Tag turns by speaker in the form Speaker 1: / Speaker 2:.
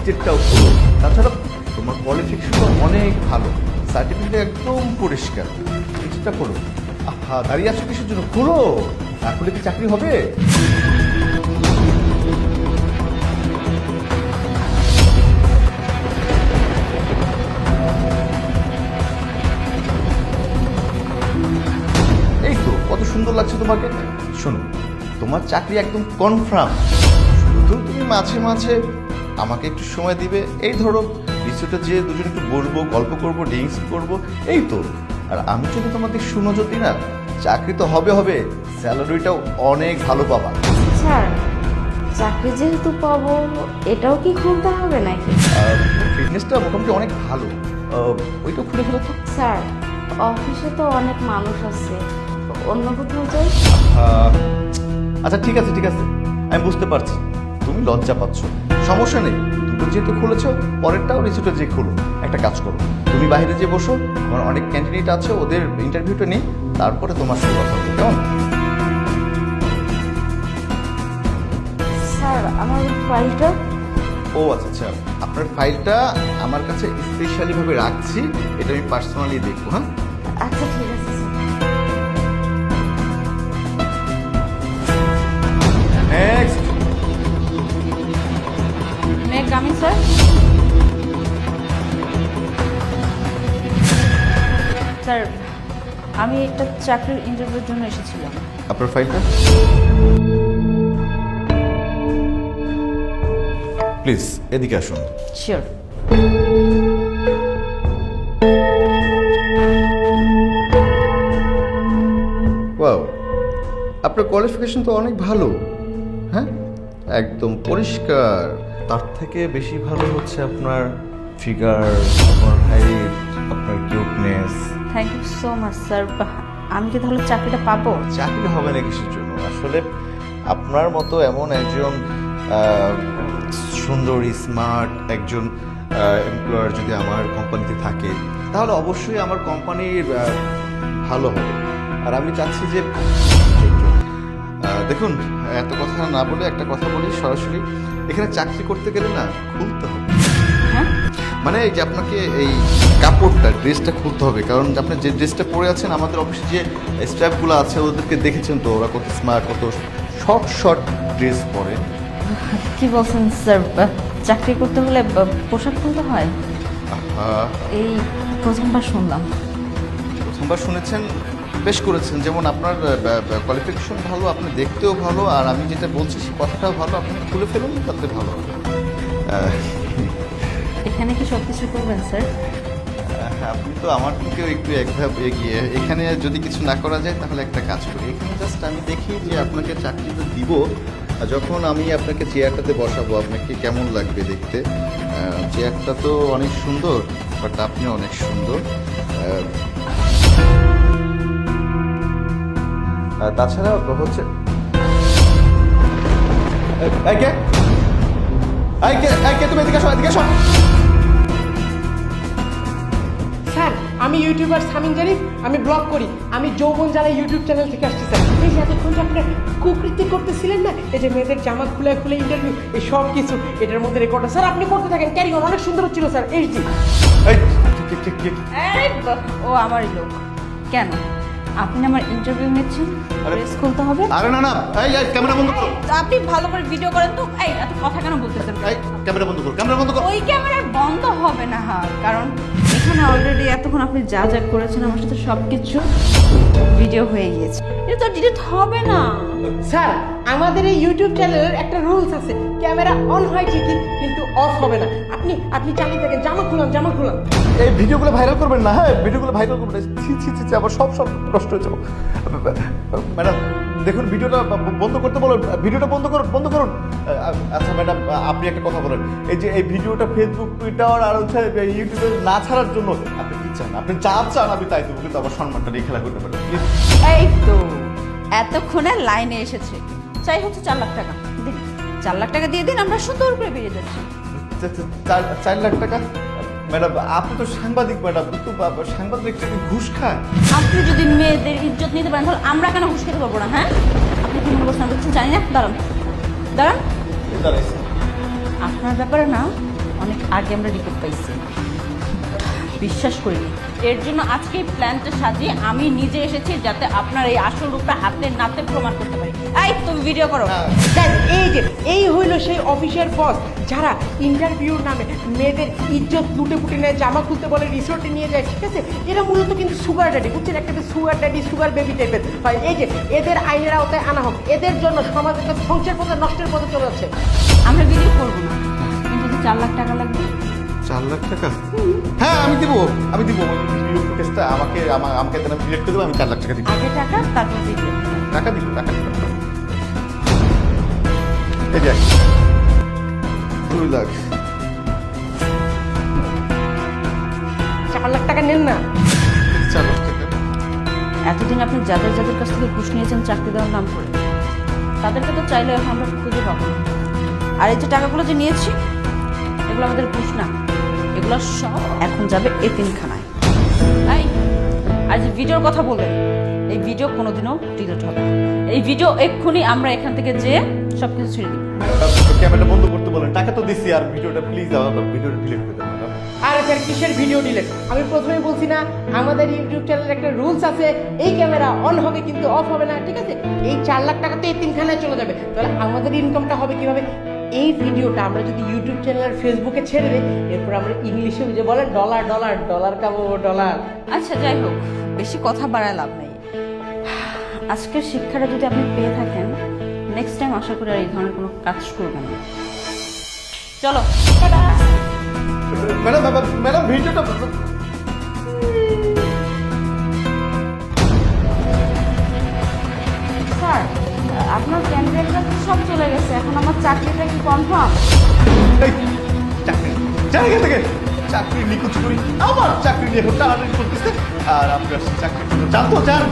Speaker 1: নিজেরটাও খোলো। তাছাড়া তোমার কোয়ালিফিকেশনটা অনেক ভালো, সার্টিফিকেট একদম পরিষ্কার, নিজেরটা খোলো। আহা, দাঁড়িয়ে আছো কিসের জন্য? খোলো, না খুলে কি চাকরি হবে? এই তো কত সুন্দর লাগছে তোমাকে। শোনো, তোমার চাকরি একদম কনফার্ম, শুধু তুমি মাঝে মাঝে আমাকে একটু সময় দিবে। এই ধরো রিসোর্টে যেয়ে দুজন একটু বসবো, গল্প করবো, ড্রিঙ্কস করবো, এই তো। আর আমি যদি তোমাদের সুনজর দিই না, চাকরি তো হবে হবে, স্যালারিটাও অনেক ভালো পাবা।
Speaker 2: স্যার, চাকরি যেহেতু পাবো, এটাও কি খুলতে হবে নাকি?
Speaker 1: ফিটনেসটা মোটামুটি অনেক ভালো, ওইটাও খুলে ফেলো তো।
Speaker 2: স্যার, অফিসে তো অনেক মানুষ আছে, অন্য কোথাও যাই।
Speaker 1: আচ্ছা ঠিক আছে ঠিক আছে, আমি বুঝতে পারছি তুমি লজ্জা পাচ্ছ, সমস্যা নেই। দুটো যেহেতু খুলেছো, পরেরটাও রিসোর্টে যে খুলো। একটা কাজ করো, তুমি বাইরে যে বসো, আমার অনেক ক্যান্ডিডেট আছে, ওদের ইন্টারভিউটা নিই, তারপরে তোমার সাথে কথা বলবো, কেমন?
Speaker 2: স্যার, আমার ফাইলটা।
Speaker 1: ও আচ্ছা আচ্ছা, আপনার ফাইলটা আমার কাছে স্পেশালিভাবে রাখছি, এটা আমি পার্সোনালি দেখবো। হ্যাঁ
Speaker 2: আচ্ছা ঠিক আছে স্যার।
Speaker 1: নেক্সট।
Speaker 2: মে কামিং স্যার? স্যার, আমি একটা চাকরির ইন্টারভিউর জন্য এসেছিলাম।
Speaker 1: আপনার ফাইলটা প্লিজ এদিকে আসুন।
Speaker 2: শিওর।
Speaker 1: ওয়াও, আপনার কোয়ালিফিকেশন তো অনেক ভালো। হ্যাঁ, একদম পরিষ্কার। তার থেকে বেশি ভালো হচ্ছে আপনার ফিগার, আপনার হাইট, আপনার cuteness.
Speaker 2: Thank you so much sir. আমি কি তাহলে চাকরিটা পাবো?
Speaker 1: চাকরি হবে না কিসের জন্য? আসলে আপনার মতো এমন একজন সুন্দরী, স্মার্ট একজন এমপ্লয়ার যদি আমার কোম্পানিতে থাকে, তাহলে অবশ্যই আমার কোম্পানির ভালো হবে। আর আমি চাচ্ছি যে দেখুন, এত কথা না বলে একটা কথা বলি সরাসরি, এখানে চাকরি করতে গেলে না খুলতে হবে।
Speaker 2: হ্যাঁ,
Speaker 1: মানে এই যে আপনাকে এই কাপড়টা, ড্রেসটা খুলতে হবে, কারণ আপনি যে ড্রেসটা পরে আছেন, আমাদের অফিসে যে স্টাফগুলো আছে ওদেরকে দেখেছেন তো, ওরা কত স্মার্ট, কত শর্ট শর্ট ড্রেস পরে।
Speaker 2: কি বলছেন স্যার? চাকরি করতে হলে পোশাক খুলতে হয়? এই প্রথমবার শুনলাম।
Speaker 1: প্রথমবার শুনেছেন, বেশ করেছেন। যেমন আপনার কোয়ালিফিকেশন ভালো, আপনি দেখতেও ভালো, আর আমি যেটা বলছি সে কথাটাও ভালো, আপনি খুলে ফেলুন, তাতে ভালো হবে।
Speaker 2: এখানে কি সব কিছু করবেন স্যার?
Speaker 1: আপনি তো আমার থেকেও একটু এক ধাপ এগিয়ে। এখানে যদি কিছু না করা যায় তাহলে একটা কাজ করি, এখানে জাস্ট আমি দেখি যে আপনাকে চাকরিটা দিব, আর যখন আমি আপনাকে চেয়ারটাতে বসাবো আপনাকে কেমন লাগবে দেখতে। চেয়ারটা তো অনেক সুন্দর, বাট আপনিও অনেক সুন্দর। তাছাড়া হচ্ছে তুমি এদিকে আসো, এদিকে আসো।
Speaker 3: স্যার, আমি ইউটিউবার সামিন জারিফ, আমি ব্লগ করি, আমি যৌবন জ্বালা ইউটিউব চ্যানেল থেকে আসছি স্যার। এই যে এতক্ষণ যে আপনার কুকৃতি করতেছিলেন না, এই যে মেয়েদের জামা খুলে খুলে ইন্টারভিউ, এই সব কিছু এটার মধ্যে রেকর্ড। স্যার আপনি করতে থাকেন, ক্যারি অন, অনেক সুন্দর হচ্ছিল স্যার। এইচডি।
Speaker 2: ও আমারই লোক। কেন আপনি আমার ইন্টারভিউ নিচ্ছেন? ড্রেস খুলতে হবে?
Speaker 1: আরে না না, এই ক্যামেরা বন্ধ করো।
Speaker 2: আপনি ভালো করে ভিডিও করেন তো। এই এত কথা কেন বলতেছেন?
Speaker 1: এই ক্যামেরা বন্ধ করো, ক্যামেরা বন্ধ করো।
Speaker 2: ওই ক্যামেরা বন্ধ হবে না, কারণ এখানে অলরেডি এতক্ষণ আপনি যা যা করেছেন আমার সাথে সবকিছু ভিডিও হয়ে গিয়েছে। এটা তো ডিলিট হবে না।
Speaker 3: স্যার, আমাদের এই ইউটিউব চ্যানেলের একটা রুলস আছে, ক্যামেরা অন হয় ঠিকই কিন্তু অফ হবে না। আপনি আপনি চালিয়ে থাকেন, জামা খুলান, জামা খুলান।
Speaker 1: এই ভিডিওগুলো ভাইরাল করবেন না। হ্যাঁ, ভিডিওগুলো ভাইরাল করবেন না। ছি ছি ছি, আবার সব নষ্ট হয়ে যাবো। ম্যাডাম দেখুন, ভিডিওটা বন্ধ করতে বলুন, ভিডিওটা বন্ধ করুন, বন্ধ করুন। আচ্ছা ম্যাডাম, আপনি একটা কথা বলেন, এই যে এই ভিডিওটা ফেসবুক, টুইটার আর হচ্ছে ইউটিউবে না ছাড়ার জন্য আপনি কি চান? আপনি যা চান আমি তাই দেবো, কিন্তু আমার সম্মানটা নিয়ে খেলা করতে পারেন প্লিজ।
Speaker 2: এই তো এতক্ষণে লাইনে এসেছে। চাই হচ্ছে 4 লাখ টাকা দিন। 4 লাখ টাকা দিয়ে দিন, আমরা সুন্দর করে বেরিয়ে যাচ্ছি।
Speaker 1: 4 লাখ টাকা? ম্যাডাম আপনি তো সাংবাদিক ম্যাডাম, কিন্তু সাংবাদিক কি ঘুষ খায়?
Speaker 2: আপনি যদি মেয়েদের ইজ্জত নিতে পারেন তাহলে আমরা কেন ঘুষ খেতে পারবো না? হ্যাঁ, আপনি কি মনে করছেন জানি না? দাঁড়ান দাঁড়ান,
Speaker 1: দাঁড়াইছে
Speaker 2: আপনার ব্যাপারে না অনেক আগে আমরা রিপোর্ট পাইছি, বিশ্বাস করিনি। এর জন্য আজকে এই প্ল্যানটা সাজিয়ে আমি নিজে এসেছি, যাতে আপনার এই আসল রূপটা হাতে নাতে প্রমাণ করতে পারি। এই তুমি ভিডিও করো।
Speaker 3: Guys, এই হইল সেই অফিসের বস যারা ইন্টারভিউর নামে মেয়েদের ইজ্জত লুটে পুটে নেয়, জামা খুলতে বলে, রিসোর্টে নিয়ে যায়, ঠিক আছে? এরা মূলত কিন্তু সুগার ড্যাডি, বুঝছেন? একটা সুগার ড্যাডি, সুগার বেবি টাইপের হয়। এদের আইনের আওতায় আনা হোক, এদের জন্য সমাজ একটা ধ্বংসের পথে, নষ্টের পথে চলে যাচ্ছে।
Speaker 2: আমরা ভিডিও করবো না, কিন্তু যে 4 লাখ টাকা লাগবে।
Speaker 1: 4 লাখ টাকা? হ্যাঁ আমি দিব। ওই ভিডিও ফুটেজটা আমাকে তারা ডিলিট করে দেবো, আমি 4 লাখ টাকা দিব।
Speaker 2: আগে টাকা, তারপর ভিডিও।
Speaker 1: টাকা দিব। এই দেখ 2 লাখ।
Speaker 3: 4 লাখ টাকা নেন না।
Speaker 1: 4 লাখ টাকা।
Speaker 2: এতদিন আপনি যাদের যাদের কাছ থেকে ঘুষ নিয়েছেন চাকরি দেওয়ার নাম করে, তাদেরকে তো চাইলে এখন আমরা খুঁজে পাবো না। আর এই যে টাকাগুলো যে নিয়েছি, এগুলো আমাদের ঘুষ না, এগুলো সব এখন যাবে এতিমখানায়। তাই আর যে ভিডিওর কথা বললেন, এই ভিডিও কোনোদিনও ডিলিট হবে না। এই ভিডিও এক্ষুনি আমরা এখান থেকে যেয়ে সব কিছু ছেড়ে দিই।
Speaker 1: ক্যামেরাটা বন্ধ করতে বলেন, টাকা তো দিছি, আর ভিডিওটা প্লিজ ভিডিওটা ডিলিট করে দেন ম্যাডাম।
Speaker 3: আর স্যার কিসের ভিডিও ডিলেট? আমি প্রথমেই বলছি না, আমাদের ইউটিউব চ্যানেলের একটা রুলস আছে, এই ক্যামেরা অন হবে কিন্তু অফ হবে না, ঠিক আছে? এই 4 লাখ টাকা তো এই 3খানায় চলে যাবে, তাহলে আমাদের ইনকামটা হবে কিভাবে? এই ভিডিওটা আমরা যদি ইউটিউব চ্যানেল আর ফেসবুকে ছেড়ে দিই, এরপর আমরা ইংলিশে যে বলে ডলার ডলার ডলার কামাবো ডলার।
Speaker 2: আচ্ছা যাই হোক, বেশি কথা বাড়ায় লাভ নেই। আজকের শিক্ষাটা যদি আপনি পেয়ে থাকেন, নেক্সট টাইম আশা করি আর এই ধরনের কোনো কাজ করবেন না। চলো টাটা।
Speaker 1: ম্যাডাম ভিডিওটা
Speaker 2: স্যার, আপনার ক্যান্ডিডেটরা তো সব চলে গেছে, এখন আমার চাকরিটা কি কনফার্ম?
Speaker 1: জায়গা থেকে চাকরি নিখোঁজ করি, আমার চাকরি নিয়ে এখন টানাটানি করতেছে, আর আপনার চাকরি জানতো জান